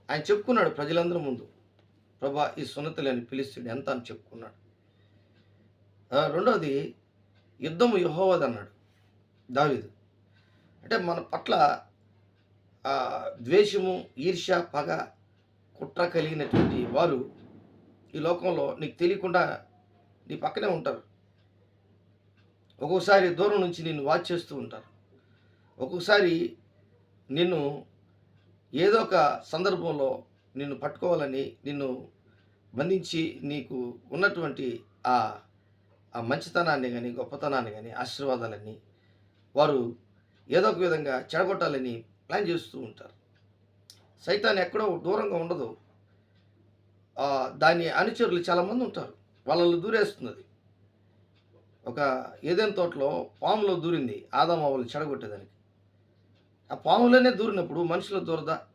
ఆయన చెప్పుకున్నాడు ప్రజలందరి ముందు. ప్రభా ఈ సున్నతిలేని ఫిలిష్తీయుడు ఎంత అని చెప్పుకున్నాడు. రెండోది యుద్ధము యెహోవాదన్నాడు దావీదు. అంటే మన పట్ల ద్వేషము, ఈర్ష్య, పగ, కుట్ర కలిగినటువంటి వారు ఈ లోకంలో నీకు తెలియకుండా నీ పక్కనే ఉంటారు. ఒక్కొక్కసారి దూరం నుంచి నిన్ను వాచ్ చేస్తూ ఉంటారు. ఒక్కొక్కసారి నిన్ను ఏదో ఒక సందర్భంలో నిన్ను పట్టుకోవాలని, నిన్ను బంధించి నీకు ఉన్నటువంటి ఆ ఆ మంచితనాన్ని గాని, గొప్పతనాన్ని గాని, ఆశీర్వాదాలన్నీ వారు ఏదో ఒక విధంగా చెడగొట్టాలని ప్లాన్ చేస్తూ ఉంటారు. సైతాన్ ఎక్కడో దూరంగా ఉండదు. దాని అనుచరులు చాలామంది ఉంటారు. వాళ్ళలో దూరేస్తుందది. ఒక ఏదెన్ తోటలో పాములో దూరింది ఆదాము అవ్వలను చెడగొట్టేదానికి. ఆ పాములోనే దూరినప్పుడు మనిషిలో దూరదా?